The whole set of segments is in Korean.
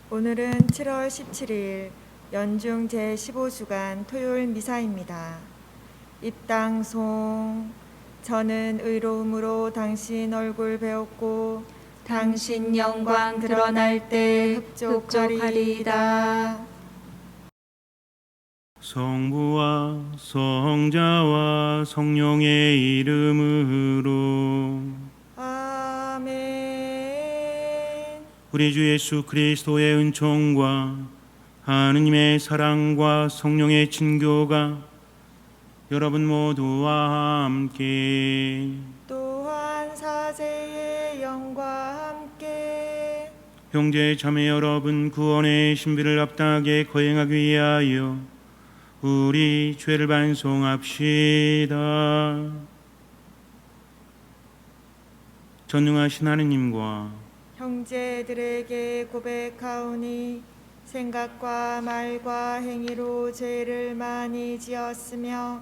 오늘은 7월 17일 연중 제15주간 토요일 미사입니다. 입당송. 저는 의로움으로 당신 얼굴 배웠고 당신 영광 드러날 때 흡족하리이다. 성부와 성자와 성령의 이름으로 아멘. 우리 주 예수 그리스도의 은총과 하느님의 사랑과 성령의 친교가 여러분 모두와 함께 또한 사제의 영과 함께 형제 자매 여러분, 구원의 신비를 합당하게 거행하기 위하여 우리 죄를 반송합시다. 전능하신 하느님과 형제들에게 고백하오니 생각과 말과 행위로 죄를 많이 지었으며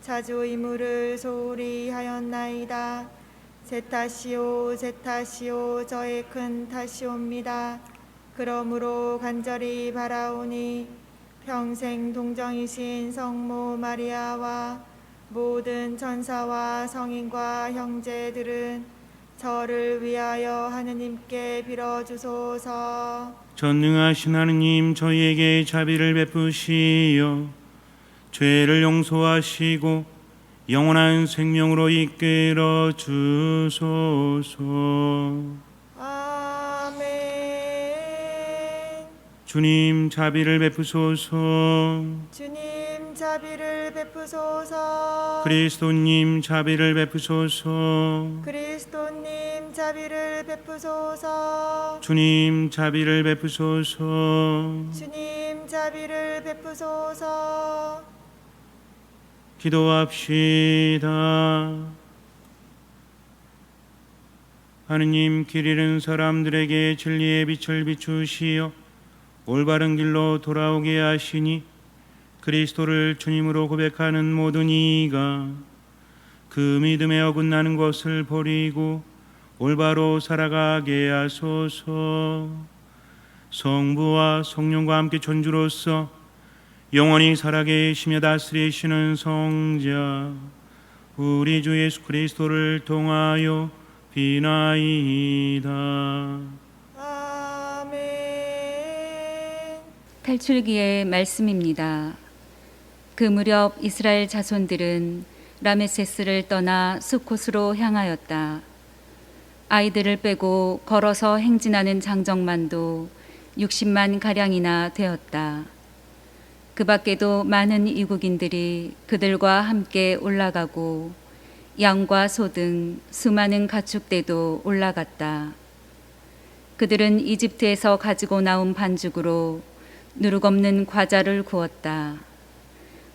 자주 의무를 소홀히 하였나이다. 제 탓이요 제 탓이요 저의 큰 탓이옵니다. 그러므로 간절히 바라오니 평생 동정이신 성모 마리아와 모든 천사와 성인과 형제들은 저를 위하여 하느님께 빌어주소서. 전능하신 하느님, 저희에게 자비를 베푸시어 죄를 용서하시고 영원한 생명으로 이끌어 주소서. 아멘. 주님, 자비를 베푸소서. 주님 자비를 베푸소서. 그리스도님, 자비를 베푸소서. 그리스도님 자비를 베푸소서. 주님, 자비를 베푸소서. 주님 자비를 베푸소서. 기도합시다. 하느님, 길 잃은 사람들에게 진리의 빛을 비추시어 올바른 길로 돌아오게 하시니 그리스도를 주님으로 고백하는 모든 이가 그 믿음에 어긋나는 것을 버리고 올바로 살아가게 하소서. 성부와 성령과 함께 존주로서 영원히 살아계시며 다스리시는 성자 우리 주 예수 그리스도를 통하여 비나이다. 아멘. 탈출기의 말씀입니다. 그 무렵 이스라엘 자손들은 라메세스를 떠나 수콧으로 향하였다. 아이들을 빼고 걸어서 행진하는 장정만도 60만 가량이나 되었다. 그 밖에도 많은 이국인들이 그들과 함께 올라가고 양과 소 등 수많은 가축대도 올라갔다. 그들은 이집트에서 가지고 나온 반죽으로 누룩없는 과자를 구웠다.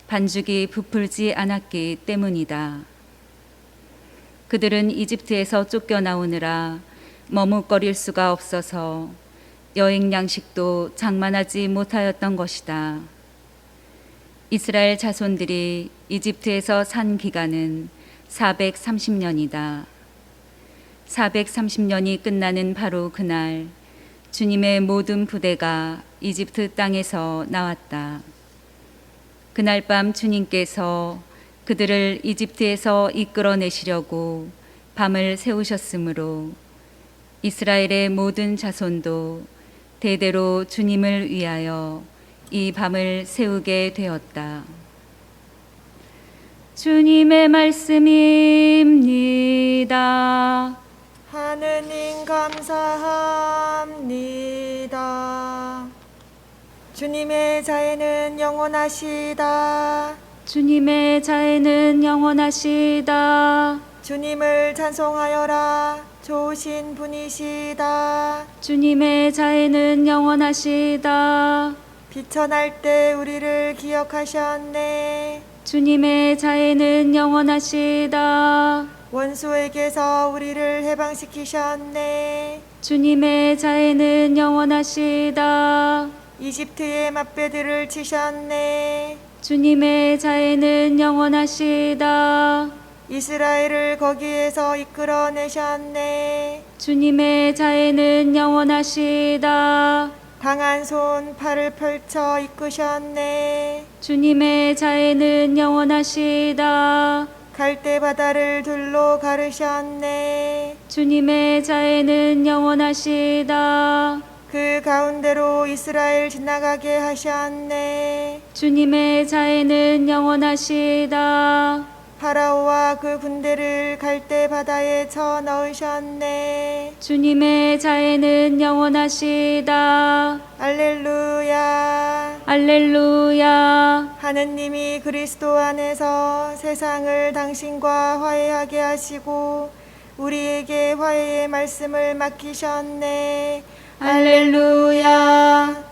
반죽이 부풀지 않았기 때문이다. 그들은 이집트에서 쫓겨나오느라 머뭇거릴 수가 없어서 여행 양식도 장만하지 못하였던 것이다. 이스라엘 자손들이 이집트에서 산 기간은 430년이다. 430년이 끝나는 바로 그날 주님의 모든 부대가 이집트 땅에서 나왔다. 그날 밤 주님께서 그들을 이집트에서 이끌어내시려고 밤을 세우셨으므로 이스라엘의 모든 자손도 대대로 주님을 위하여 이 밤을 세우게 되었다. 주님의 말씀입니다. 하느님 감사합니다. 주님의 자애는 영원하시다. 주님의 자애는 영원하시다. 주님을 찬송하여라. 좋으신 분이시다. 주님의 자애는 영원하시다. 비천할 때 우리를 기억하셨네. 주님의 자애는 영원하시다. 원수에게서 우리를 해방시키셨네. 주님의 자애는 영원하시다. 이집트의 맛배들을 치셨네. 주님의 자애는 영원하시다. 이스라엘을 거기에서 이끌어내셨네. 주님의 자애는 영원하시다. 강한 손 팔을 펼쳐 이끄셨네. 주님의 자애는 영원하시다. 갈대 바다를 둘로 가르셨네. 주님의 자애는 영원하시다. 그 가운데로 이스라엘 지나가게 하셨네. 주님의 자애는 영원하시다. 파라오와 그 군대를 갈대 바다에 쳐 넣으셨네. 주님의 자애는 영원하시다. 알렐루야. 알렐루야. 하느님이 그리스도 안에서 세상을 당신과 화해하게 하시고 우리에게 화해의 말씀을 맡기셨네. 할렐루야.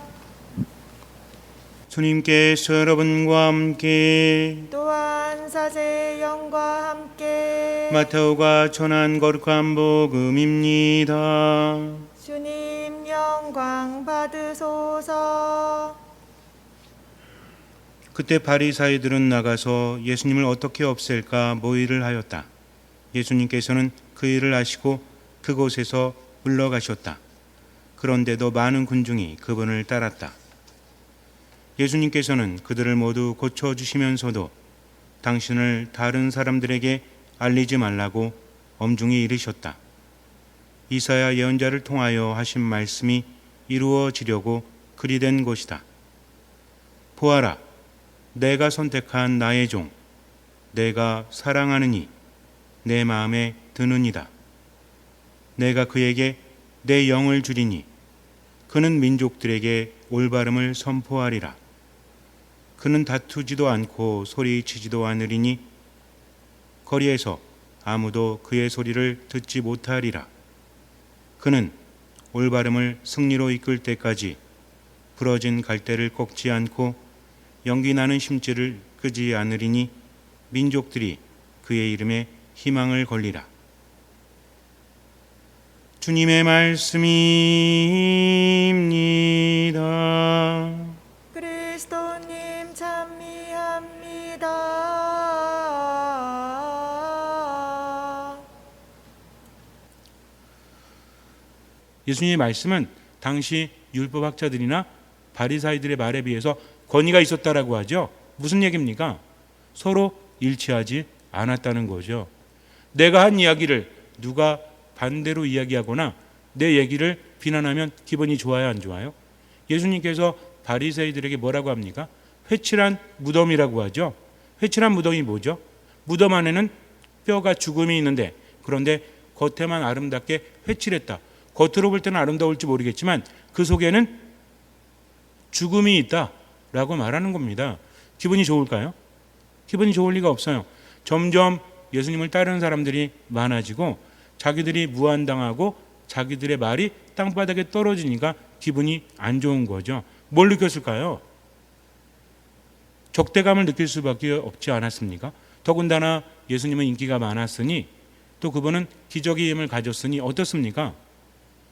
주님께서 여러분과 함께 또한 사제의 영과 함께 마테오가 전한 거룩한 복음입니다. 주님 영광 받으소서. 그때 바리사이들은 나가서 예수님을 어떻게 없앨까 모의를 하였다. 예수님께서는 그 일을 아시고 그곳에서 물러가셨다. 그런데도 많은 군중이 그분을 따랐다. 예수님께서는 그들을 모두 고쳐주시면서도 당신을 다른 사람들에게 알리지 말라고 엄중히 이르셨다. 이사야 예언자를 통하여 하신 말씀이 이루어지려고 그리 된 것이다. 보아라, 내가 선택한 나의 종, 내가 사랑하느니 내 마음에 드느니다. 내가 그에게 내 영을 주리니 그는 민족들에게 올바름을 선포하리라. 그는 다투지도 않고 소리치지도 않으리니 거리에서 아무도 그의 소리를 듣지 못하리라. 그는 올바름을 승리로 이끌 때까지 부러진 갈대를 꺾지 않고 연기 나는 심지를 끄지 않으리니 민족들이 그의 이름에 희망을 걸리라. 주님의 말씀입니다. 그리스도님 찬미합니다. 예수님의 말씀은 당시 율법학자들이나 바리사이들의 말에 비해서 권위가 있었다라고 하죠. 무슨 얘기입니까? 서로 일치하지 않았다는 거죠. 내가 한 이야기를 누가 반대로 이야기하거나 내 얘기를 비난하면 기분이 좋아요, 안 좋아요? 예수님께서 바리새이들에게 뭐라고 합니까? 회칠한 무덤이라고 하죠. 회칠한 무덤이 뭐죠? 무덤 안에는 뼈가 죽음이 있는데 그런데 겉에만 아름답게 회칠했다. 겉으로 볼 때는 아름다울지 모르겠지만 그 속에는 죽음이 있다라고 말하는 겁니다. 기분이 좋을까요? 기분이 좋을 리가 없어요. 점점 예수님을 따르는 사람들이 많아지고 자기들이 무한당하고 자기들의 말이 땅바닥에 떨어지니까 기분이 안 좋은 거죠. 뭘 느꼈을까요? 적대감을 느낄 수밖에 없지 않았습니까? 더군다나 예수님은 인기가 많았으니 또 그분은 기적의 힘을 가졌으니 어떻습니까?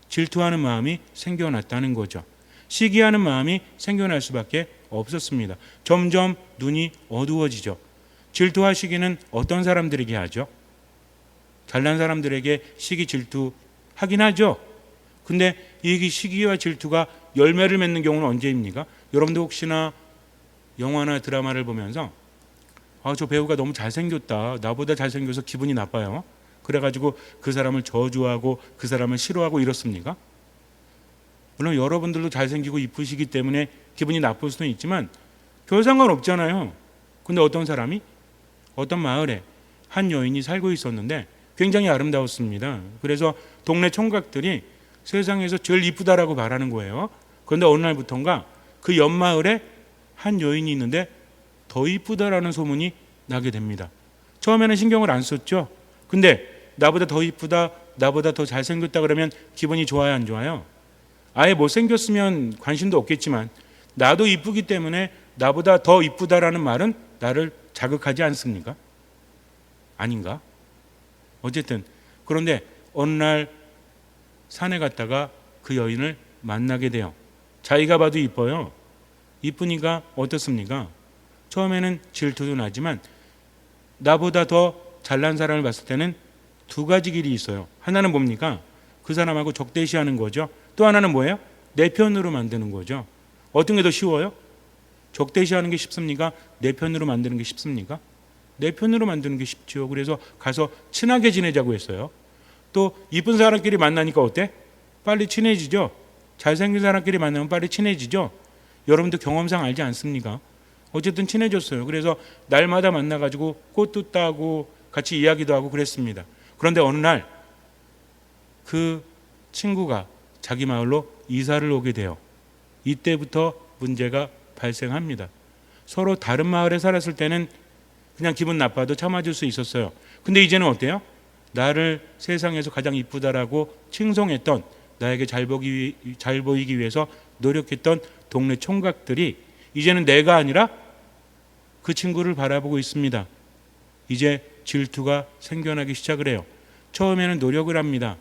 질투하는 마음이 생겨났다는 거죠. 시기하는 마음이 생겨날 수밖에 없었습니다. 점점 눈이 어두워지죠. 질투하시기는 어떤 사람들에게 하죠? 잘난 사람들에게 시기 질투 하긴 하죠. 근데 이 시기와 질투가 열매를 맺는 경우는 언제입니까? 여러분도 혹시나 영화나 드라마를 보면서 저 배우가 너무 잘생겼다. 나보다 잘생겨서 기분이 나빠요. 그래가지고 그 사람을 저주하고 그 사람을 싫어하고 이렇습니까? 물론 여러분들도 잘생기고 이쁘시기 때문에 기분이 나쁠 수는 있지만 별 상관없잖아요. 근데 어떤 사람이 어떤 마을에 한 여인이 살고 있었는데 굉장히 아름다웠습니다. 그래서 동네 총각들이 세상에서 제일 이쁘다라고 말하는 거예요. 그런데 어느 날부터인가 그 옆마을에 한 여인이 있는데 더 이쁘다라는 소문이 나게 됩니다. 처음에는 신경을 안 썼죠. 근데 나보다 더 이쁘다, 나보다 더 잘생겼다 그러면 기분이 좋아요, 안 좋아요? 아예 못생겼으면 관심도 없겠지만 나도 이쁘기 때문에 나보다 더 이쁘다라는 말은 나를 자극하지 않습니까? 아닌가? 어쨌든 그런데 어느 날 산에 갔다가 그 여인을 만나게 돼요. 자기가 봐도 이뻐요. 이쁘니까 어떻습니까? 처음에는 질투도 나지만 나보다 더 잘난 사람을 봤을 때는 두 가지 길이 있어요. 하나는 뭡니까? 그 사람하고 적대시하는 거죠. 또 하나는 뭐예요? 내 편으로 만드는 거죠. 어떤 게 더 쉬워요? 적대시하는 게 쉽습니까? 내 편으로 만드는 게 쉽습니까? 내 편으로 만드는 게 쉽죠. 그래서 가서 친하게 지내자고 했어요. 또 이쁜 사람끼리 만나니까 어때? 빨리 친해지죠. 잘생긴 사람끼리 만나면 빨리 친해지죠. 여러분도 경험상 알지 않습니까? 어쨌든 친해졌어요. 그래서 날마다 만나가지고 꽃도 따고 같이 이야기도 하고 그랬습니다. 그런데 어느 날 그 친구가 자기 마을로 이사를 오게 돼요. 이때부터 문제가 발생합니다. 서로 다른 마을에 살았을 때는 그냥 기분 나빠도 참아줄 수 있었어요. 근데 이제는 어때요? 나를 세상에서 가장 이쁘다라고 칭송했던, 나에게 잘 보이기 위해서 노력했던 동네 총각들이 이제는 내가 아니라 그 친구를 바라보고 있습니다. 이제 질투가 생겨나기 시작을 해요. 처음에는 노력을 합니다.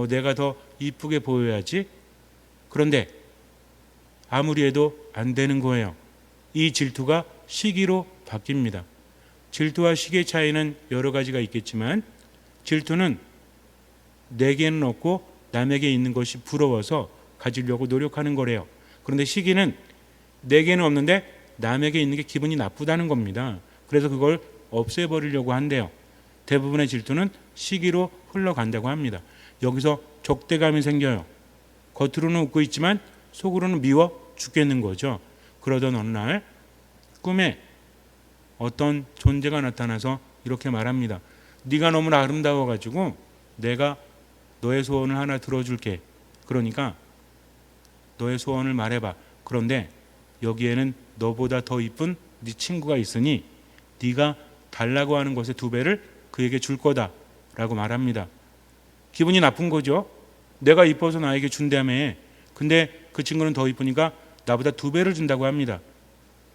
내가 더 이쁘게 보여야지. 그런데 아무리 해도 안 되는 거예요. 이 질투가 시기로 바뀝니다. 질투와 시기의 차이는 여러 가지가 있겠지만, 질투는 내게는 없고 남에게 있는 것이 부러워서 가지려고 노력하는 거래요. 그런데 시기는 내게는 없는데 남에게 있는 게 기분이 나쁘다는 겁니다. 그래서 그걸 없애버리려고 한대요. 대부분의 질투는 시기로 흘러간다고 합니다. 여기서 적대감이 생겨요. 겉으로는 웃고 있지만 속으로는 미워 죽겠는 거죠. 그러던 어느 날 꿈에 어떤 존재가 나타나서 이렇게 말합니다. 네가 너무 아름다워가지고 내가 너의 소원을 하나 들어줄게. 그러니까 너의 소원을 말해봐. 그런데 여기에는 너보다 더 이쁜 네 친구가 있으니 네가 달라고 하는 것의 2배를 그에게 줄 거다 라고 말합니다. 기분이 나쁜 거죠. 내가 이뻐서 나에게 준다며. 근데 그 친구는 더 이쁘니까 나보다 2배를 준다고 합니다.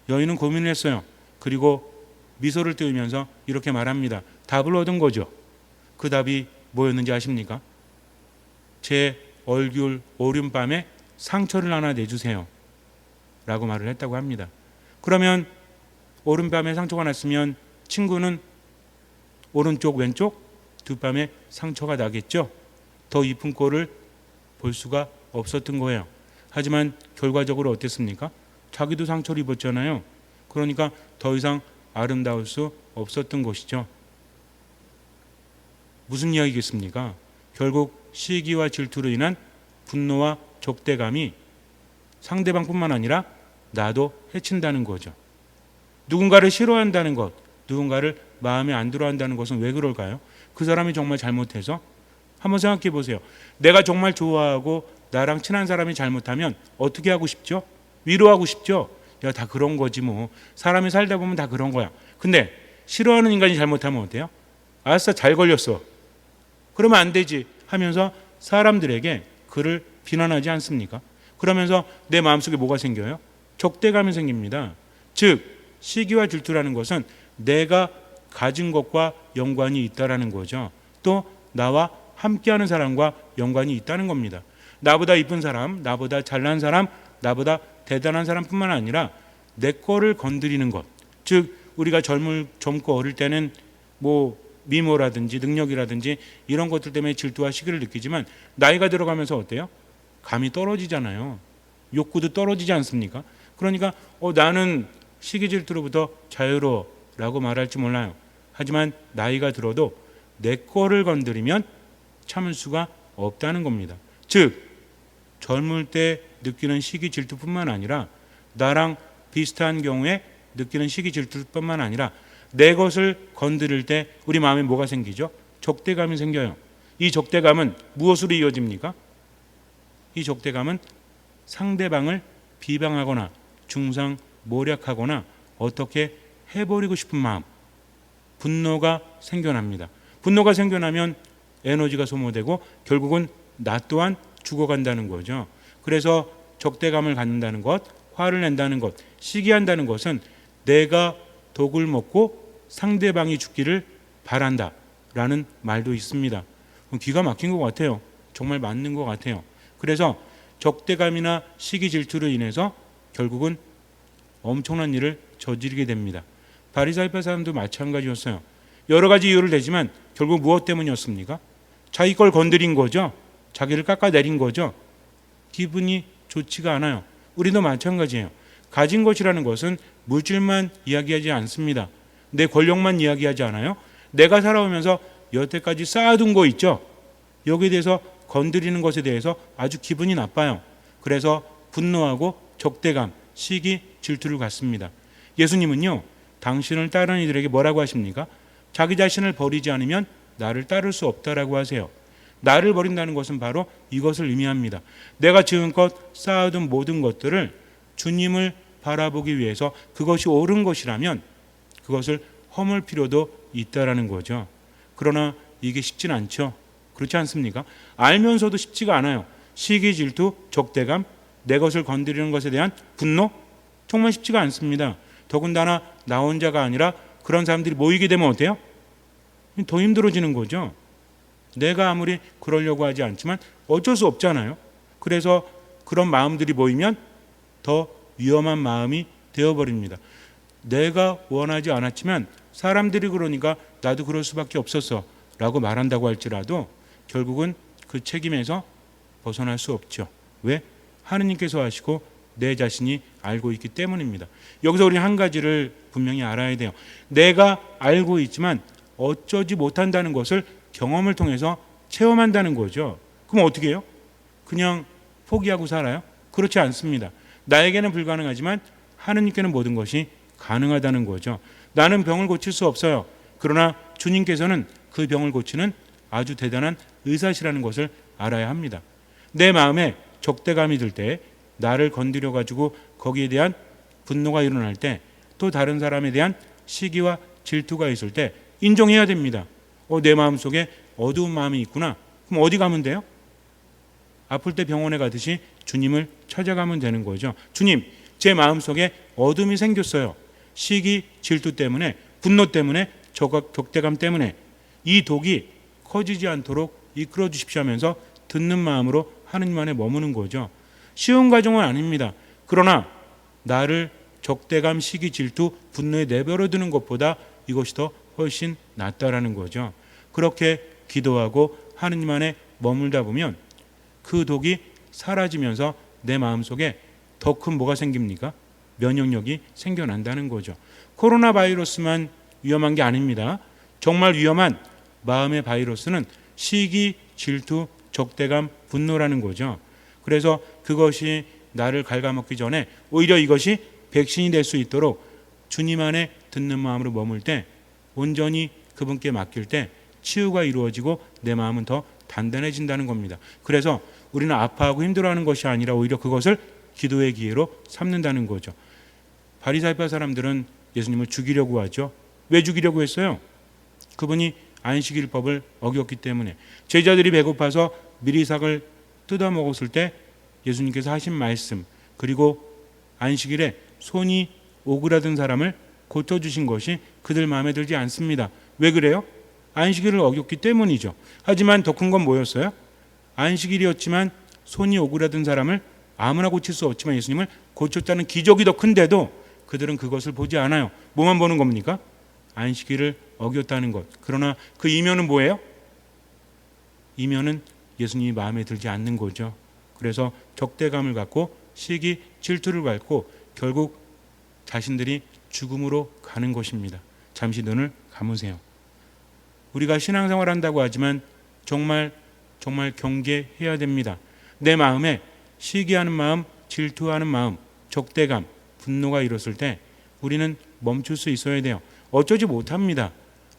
여인은 고민을 했어요. 그리고 미소를 띄우면서 이렇게 말합니다. 답을 얻은 거죠. 그 답이 뭐였는지 아십니까? 제 얼굴 오른밤에 상처를 하나 내주세요 라고 말을 했다고 합니다. 그러면 오른밤에 상처가 났으면 친구는 오른쪽 왼쪽 두 밤에 상처가 나겠죠. 더 이쁜 꼴을 볼 수가 없었던 거예요. 하지만 결과적으로 어땠습니까? 자기도 상처를 입었잖아요. 그러니까 더 이상 아름다울 수 없었던 것이죠. 무슨 이야기겠습니까? 결국 시기와 질투로 인한 분노와 적대감이 상대방뿐만 아니라 나도 해친다는 거죠. 누군가를 싫어한다는 것, 누군가를 마음에 안 들어한다는 것은 왜 그럴까요? 그 사람이 정말 잘못해서? 한번 생각해 보세요. 내가 정말 좋아하고 나랑 친한 사람이 잘못하면 어떻게 하고 싶죠? 위로하고 싶죠? 야, 다 그런 거지 뭐. 사람이 살다 보면 다 그런 거야. 근데 싫어하는 인간이 잘못하면 어때요? 아싸, 잘 걸렸어. 그러면 안 되지 하면서 사람들에게 그를 비난하지 않습니까? 그러면서 내 마음속에 뭐가 생겨요? 적대감이 생깁니다. 즉 시기와 질투라는 것은 내가 가진 것과 연관이 있다라는 거죠. 또 나와 함께하는 사람과 연관이 있다는 겁니다. 나보다 이쁜 사람, 나보다 잘난 사람, 나보다 대단한 사람뿐만 아니라 내 거를 건드리는 것. 즉 우리가 젊고 어릴 때는 뭐 미모라든지 능력이라든지 이런 것들 때문에 질투와 시기를 느끼지만 나이가 들어가면서 어때요? 감이 떨어지잖아요. 욕구도 떨어지지 않습니까? 그러니까 나는 시기 질투로부터 자유로워라고 말할지 몰라요. 하지만 나이가 들어도 내 거를 건드리면 참을 수가 없다는 겁니다. 즉 젊을 때 느끼는 시기 질투뿐만 아니라 나랑 비슷한 경우에 느끼는 시기 질투뿐만 아니라 내 것을 건드릴 때 우리 마음에 뭐가 생기죠? 적대감이 생겨요. 이 적대감은 무엇으로 이어집니까? 이 적대감은 상대방을 비방하거나 중상모략하거나 어떻게 해버리고 싶은 마음, 분노가 생겨납니다. 분노가 생겨나면 에너지가 소모되고 결국은 나 또한 죽어간다는 거죠. 그래서 적대감을 갖는다는 것, 화를 낸다는 것, 시기한다는 것은 내가 독을 먹고 상대방이 죽기를 바란다라는 말도 있습니다. 기가 막힌 것 같아요. 정말 맞는 것 같아요. 그래서 적대감이나 시기 질투로 인해서 결국은 엄청난 일을 저지르게 됩니다. 바리사이파 사람도 마찬가지였어요. 여러 가지 이유를 대지만 결국 무엇 때문이었습니까? 자기 걸 건드린 거죠. 자기를 깎아내린 거죠. 기분이 좋지가 않아요. 우리도 마찬가지예요. 가진 것이라는 것은 물질만 이야기하지 않습니다. 내 권력만 이야기하지 않아요. 내가 살아오면서 여태까지 쌓아둔 거 있죠. 여기에 대해서 건드리는 것에 대해서 아주 기분이 나빠요. 그래서 분노하고 적대감, 시기, 질투를 갖습니다. 예수님은요, 당신을 따르는 이들에게 뭐라고 하십니까? 자기 자신을 버리지 않으면 나를 따를 수 없다라고 하세요. 나를 버린다는 것은 바로 이것을 의미합니다. 내가 지금껏 쌓아둔 모든 것들을 주님을 바라보기 위해서 그것이 옳은 것이라면 그것을 허물 필요도 있다라는 거죠. 그러나 이게 쉽진 않죠. 그렇지 않습니까? 알면서도 쉽지가 않아요. 시기, 질투, 적대감, 내 것을 건드리는 것에 대한 분노, 정말 쉽지가 않습니다. 더군다나 나 혼자가 아니라 그런 사람들이 모이게 되면 어때요? 더 힘들어지는 거죠. 내가 아무리 그러려고 하지 않지만 어쩔 수 없잖아요. 그래서 그런 마음들이 모이면 더 위험한 마음이 되어버립니다. 내가 원하지 않았지만 사람들이 그러니까 나도 그럴 수밖에 없었어 라고 말한다고 할지라도 결국은 그 책임에서 벗어날 수 없죠. 왜? 하느님께서 하시고 내 자신이 알고 있기 때문입니다. 여기서 우리 한 가지를 분명히 알아야 돼요. 내가 알고 있지만 어쩌지 못한다는 것을 경험을 통해서 체험한다는 거죠. 그럼 어떻게 해요? 그냥 포기하고 살아요? 그렇지 않습니다. 나에게는 불가능하지만 하느님께는 모든 것이 가능하다는 거죠. 나는 병을 고칠 수 없어요. 그러나 주님께서는 그 병을 고치는 아주 대단한 의사시라는 것을 알아야 합니다. 내 마음에 적대감이 들 때, 나를 건드려 가지고 거기에 대한 분노가 일어날 때, 또 다른 사람에 대한 시기와 질투가 있을 때 인정해야 됩니다. 내 마음속에 어두운 마음이 있구나. 그럼 어디 가면 돼요? 아플 때 병원에 가듯이 주님을 찾아가면 되는 거죠. 주님, 제 마음속에 어둠이 생겼어요. 시기, 질투 때문에, 분노 때문에, 적대감 때문에 이 독이 커지지 않도록 이끌어 주십시오 하면서 듣는 마음으로 하느님 안에 머무는 거죠. 쉬운 과정은 아닙니다. 그러나 나를 적대감, 시기, 질투, 분노에 내버려 두는 것보다 이것이 더 훨씬 낫다라는 거죠. 그렇게 기도하고 하느님 안에 머물다 보면 그 독이 사라지면서 내 마음속에 더 큰 뭐가 생깁니까? 면역력이 생겨난다는 거죠. 코로나 바이러스만 위험한 게 아닙니다. 정말 위험한 마음의 바이러스는 시기, 질투, 적대감, 분노라는 거죠. 그래서 그것이 나를 갉아먹기 전에 오히려 이것이 백신이 될 수 있도록 주님 안에 듣는 마음으로 머물 때, 온전히 그분께 맡길 때 치유가 이루어지고 내 마음은 더 단단해진다는 겁니다. 그래서 우리는 아파하고 힘들어하는 것이 아니라 오히려 그것을 기도의 기회로 삼는다는 거죠. 바리사이파 사람들은 예수님을 죽이려고 하죠. 왜 죽이려고 했어요? 그분이 안식일법을 어겼기 때문에. 제자들이 배고파서 미리삭을 뜯어 먹었을 때 예수님께서 하신 말씀, 그리고 안식일에 손이 오그라든 사람을 고쳐주신 것이 그들 마음에 들지 않습니다. 왜 그래요? 안식일을 어겼기 때문이죠. 하지만 더 큰 건 뭐였어요? 안식일이었지만 손이 오그라든 사람을 아무나 고칠 수 없지만 예수님을 고쳤다는 기적이 더 큰데도 그들은 그것을 보지 않아요. 뭐만 보는 겁니까? 안식일을 어겼다는 것. 그러나 그 이면은 뭐예요? 이면은 예수님이 마음에 들지 않는 거죠. 그래서 적대감을 갖고 시기, 질투를 갖고 결국 자신들이 죽음으로 가는 것입니다. 잠시 눈을 감으세요. 우리가 신앙생활 한다고 하지만 정말 경계해야 됩니다. 내 마음에 시기하는 마음, 질투하는 마음, 적대감, 분노가 일었을 때 우리는 멈출 수 있어야 돼요. 어쩌지 못합니다.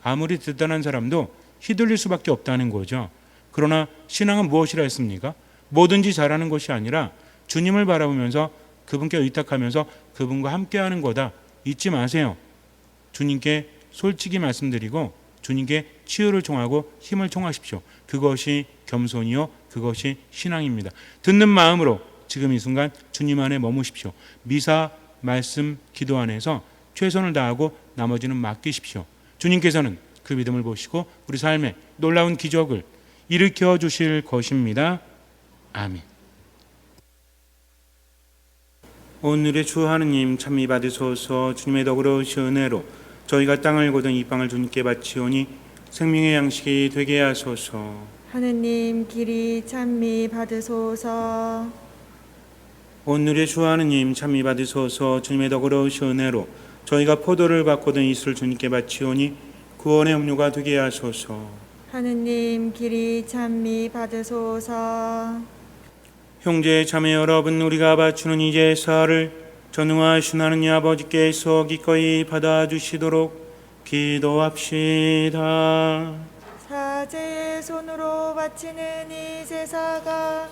아무리 대단한 사람도 휘둘릴 수밖에 없다는 거죠. 그러나 신앙은 무엇이라 했습니까? 뭐든지 잘하는 것이 아니라 주님을 바라보면서 그분께 의탁하면서 그분과 함께하는 거다. 잊지 마세요. 주님께 솔직히 말씀드리고 주님께 치유를 청하고 힘을 청하십시오. 그것이 겸손이요, 그것이 신앙입니다. 듣는 마음으로 지금 이 순간 주님 안에 머무십시오. 미사, 말씀, 기도 안에서 최선을 다하고 나머지는 맡기십시오. 주님께서는 그 믿음을 보시고 우리 삶에 놀라운 기적을 일으켜 주실 것입니다. 아멘. 오늘의 주 하느님 참미 받으소서. 주님의 덕으로 은혜로 저희가 땅을 거둔 이 빵을 주님께 바치오니 생명의 양식이 되게 하소서. 하느님 길이 찬미 받으소서. 오늘의 주 하느님 참미 받으소서. 주님의 덕으로 은혜로 저희가 포도를 받고든 이슬 주님께 바치오니 구원의 음료가 되게 하소서. 하느님 길이 찬미 받으소서. 형제 자매 여러분, 우리가 바치는 이 제사를 전능하신 하느님 아버지께서 기꺼이 받아주시도록 기도합시다. 사제의 손으로 바치는 이 제사가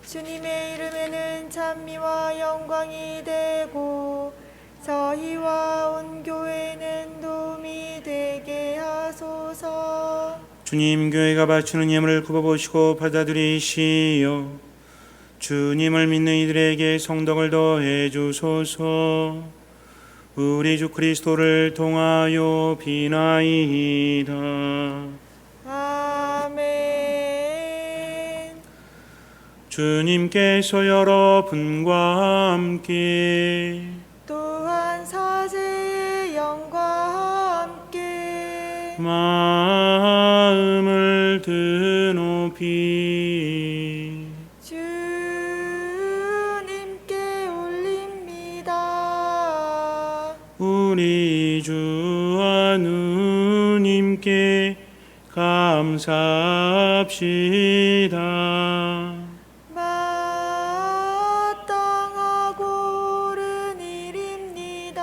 주님의 이름에는 찬미와 영광이 되고 저희와 온 교회는 도움이 되게 하소서. 주님, 교회가 바치는 예물을 굽어보시고 받아들이시오. 주님을 믿는 이들에게 성덕을 더해 주소서. 우리 주 그리스도를 통하여 비나이다. 아멘. 주님께서 여러분과 함께 또한 사제의 영과 함께 마음을 드높이 주님께 올립니다. 우리 주 하느님께 감사합시다. 마땅하고 옳은 일입니다.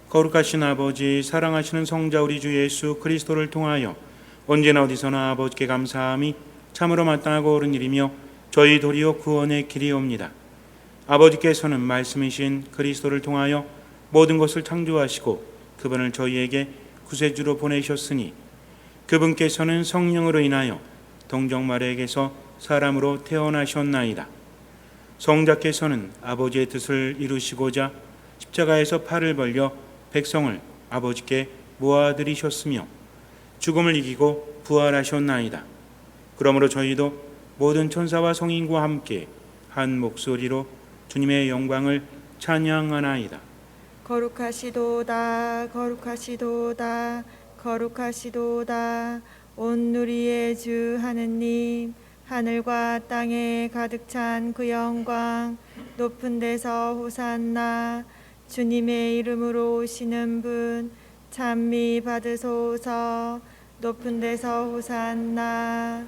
거룩하신 아버지, 사랑하시는 성자 우리 주 예수 그리스도를 통하여 언제나 어디서나 아버지께 감사함이 참으로 마땅하고 옳은 일이며 저희 도리어 구원의 길이옵니다. 아버지께서는 말씀이신 그리스도를 통하여 모든 것을 창조하시고 그분을 저희에게 구세주로 보내셨으니 그분께서는 성령으로 인하여 동정 마리아에게서 사람으로 태어나셨나이다. 성자께서는 아버지의 뜻을 이루시고자 십자가에서 팔을 벌려 백성을 아버지께 모아들이셨으며 죽음을 이기고 부활하셨나이다. 그러므로 저희도 모든 천사와 성인과 함께 한 목소리로 주님의 영광을 찬양하나이다. 거룩하시도다 거룩하시도다 거룩하시도다 온누리의 주 하느님, 하늘과 땅에 가득 찬 그 영광, 높은 데서 호산나. 주님의 이름으로 오시는 분 찬미 받으소서. 높은 데서 호산나.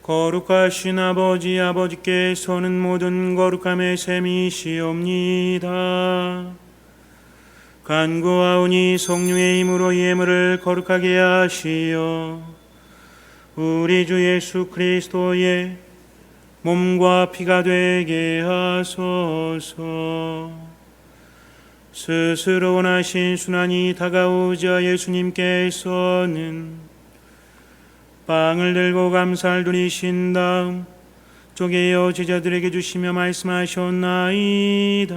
거룩하신 아버지, 아버지께서는 모든 거룩함의 셈이시옵니다. 간구하오니 성령의 힘으로 예물을 거룩하게 하시어 우리 주 예수 그리스도의 몸과 피가 되게 하소서. 스스로 원하신 순환이 다가오자 예수님께서는 빵을 들고 감사를 드리신 다음 쪼개어 제자들에게 주시며 말씀하셨나이다.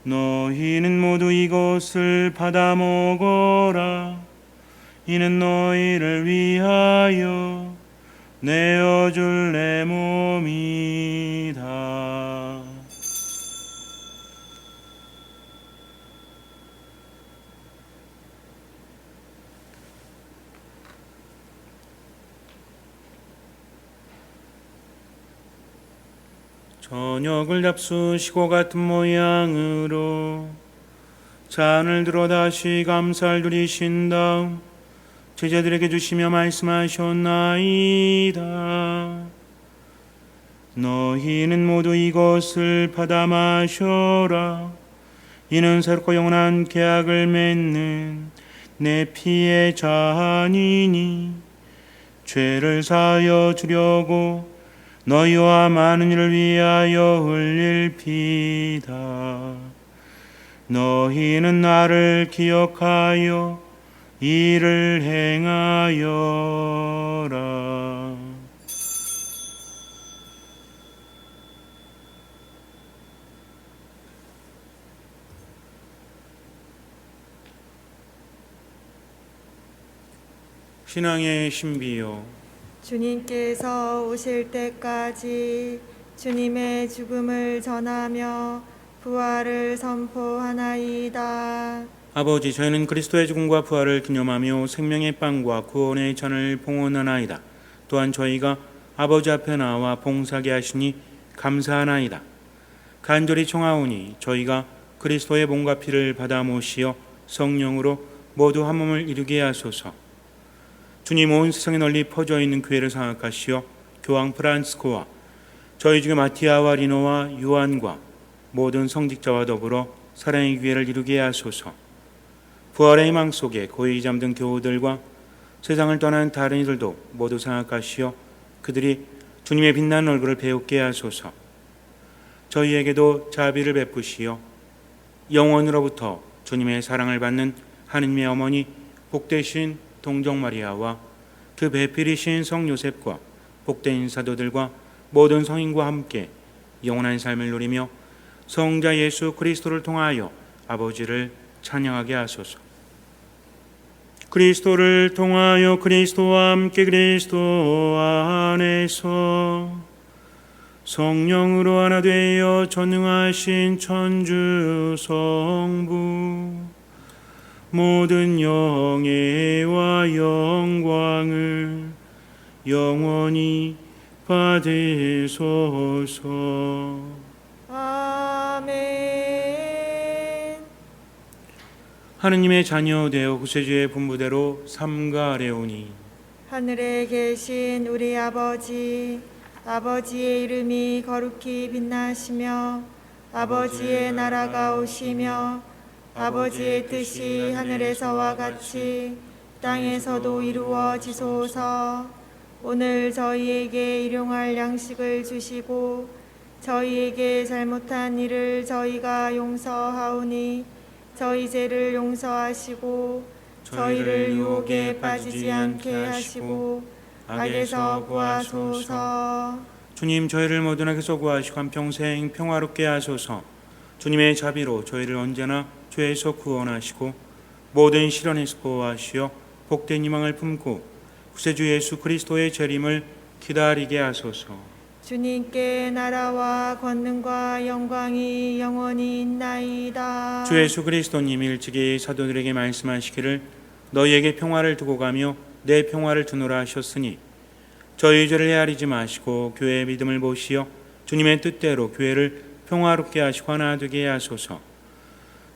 너희는 모두 이것을 받아 먹어라. 이는 너희를 위하여 내어줄 내 몸이다. 저녁을 잡수시고 같은 모양으로 잔을 들어 다시 감사를 드리신 다음 제자들에게 주시며 말씀하셨나이다. 너희는 모두 이것을 받아 마셔라. 이는 새롭고 영원한 계약을 맺는 내 피의 잔이니 죄를 사하여 주려고 너희와 많은 이를 위하여 흘릴 피다. 너희는 나를 기억하여 이를 행하여라. 신앙의 신비요, 주님께서 오실 때까지 주님의 죽음을 전하며 부활을 선포하나이다. 아버지, 저희는 그리스도의 죽음과 부활을 기념하며 생명의 빵과 구원의 잔을 봉헌하나이다. 또한 저희가 아버지 앞에 나와 봉사하게 하시니 감사하나이다. 간절히 청하오니 저희가 그리스도의 몸과 피를 받아 모시어 성령으로 모두 한 몸을 이루게 하소서. 주님, 온 세상에 널리 퍼져 있는 교회를 생각하시어 교황 프란치스코와 저희 중에 마티아와 리노와 요한과 모든 성직자와 더불어 사랑의 교회를 이루게 하소서. 부활의 희망 속에 고이 잠든 교우들과 세상을 떠난 다른 이들도 모두 생각하시어 그들이 주님의 빛나는 얼굴을 배우게 하소서. 저희에게도 자비를 베푸시어 영원으로부터 주님의 사랑을 받는 하느님의 어머니 복되신 동정 마리아와 그 배필이신 성 요셉과 복된 사도들과 모든 성인과 함께 영원한 삶을 누리며 성자 예수 그리스도를 통하여 아버지를 찬양하게 하소서. 그리스도를 통하여 그리스도와 함께 그리스도 안에서 성령으로 하나 되어 전능하신 천주 성부 모든 영예와 영광을 영원히 받으소서. 아멘. 하느님의 자녀 되어 구세주의 분부대로 삼가하려오니 하늘에 계신 우리 아버지, 아버지의 이름이 거룩히 빛나시며 아버지의 나라가 오시며 아버지의 뜻이 하늘에서와 같이 땅에서도 이루어지소서. 오늘 저희에게 일용할 양식을 주시고 저희에게 잘못한 일을 저희가 용서하오니 저희 죄를 용서하시고 저희를 유혹에 빠지지 않게 하시고 악에서 구하소서. 주님, 저희를 모든 악에서 구하시고 한평생 평화롭게 하소서. 주님의 자비로 저희를 언제나 죄에서 구원하시고 모든 시련에서 보호하시어 복된 희망을 품고 구세주 예수 그리스도의 재림을 기다리게 하소서. 주님께 나라와 권능과 영광이 영원히 있나이다. 주 예수 그리스도님 일찍이 사도들에게 말씀하시기를 너희에게 평화를 두고 가며 내 평화를 두노라 하셨으니 저희 죄를 헤아리지 마시고 교회의 믿음을 보시어 주님의 뜻대로 교회를 평화롭게 하시고 하나 되게 하소서.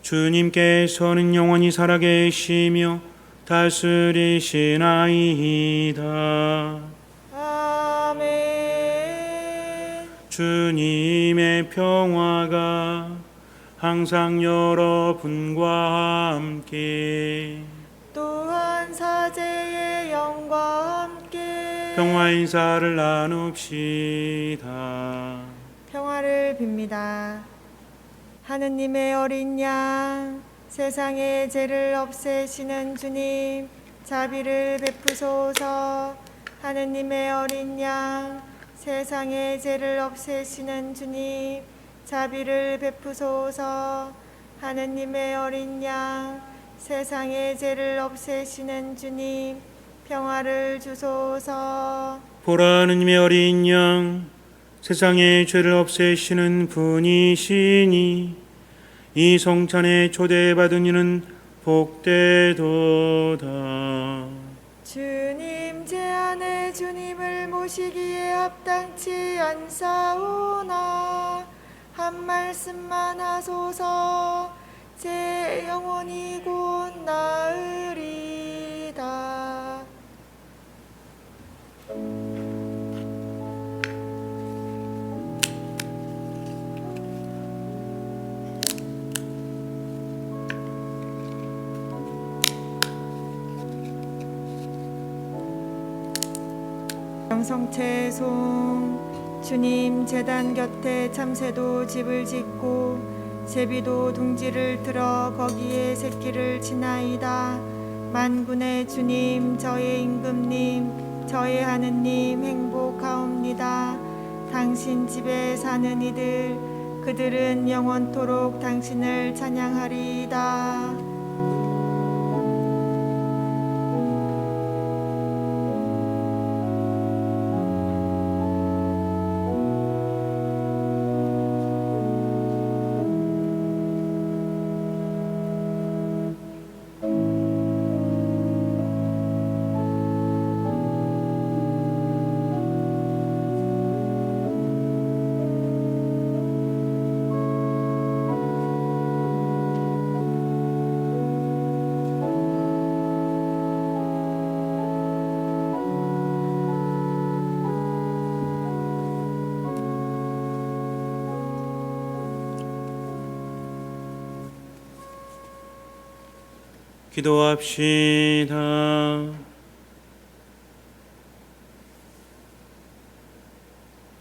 주님께서는 영원히 살아계시며 다스리시나이다. 아멘. 주님의 평화가 항상 여러분과 함께 또한 사제의 영과 함께 평화 인사를 나눕시다. 평화를 빕니다. 하느님의 어린 양, 세상의 죄를 없애시는 주님, 자비를 베푸소서. 하느님의 어린 양, 세상의 죄를 없애시는 주님, 자비를 베푸소서. 하느님의 어린 양, 세상의 죄를 없애시는 주님, 평화를 주소서. 보라, 하느님의 어린 양, 세상의 죄를 없애시는 분이시니 이 성찬에 초대받은 이는 복되도다. 주님, 제 안에 주님을 모시기에 합당치 않사오나 한 말씀만 하소서. 제 영혼이 곧 나으리다. 영성채송. 주님, 제단 곁에 참새도 집을 짓고 제비도 둥지를 틀어 거기에 새끼를 치나이다. 만군의 주님, 저의 임금님, 저의 하느님, 행복하옵니다. 당신 집에 사는 이들, 그들은 영원토록 당신을 찬양하리이다. 기도합시다.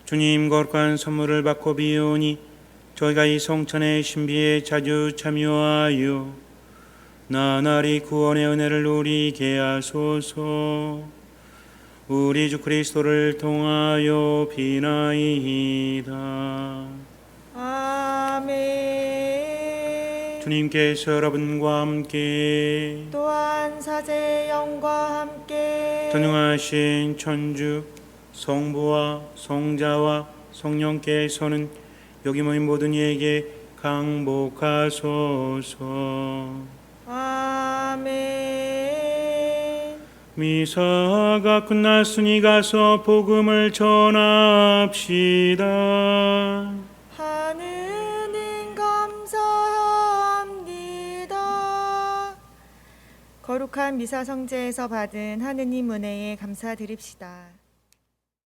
주님 거룩한 선물을 받고 비오니 저희가 이 성천의 신비에 자주 참여하여 나날이 구원의 은혜를 누리게 하소서. 우리 주 그리스도를 통하여 비나이다. 아멘. 주님께서 여러분과 함께 또한 사제의 영과 함께 전능하신 천주 성부와 성자와 성령께서는 여기 모인 모든 이에게 강복하소서. 아멘. 미사가 끝났으니 가서 복음을 전합시다. 하느님 감사합니다. 거룩한 미사 성제에서 받은 하느님 은혜에 감사드립시다.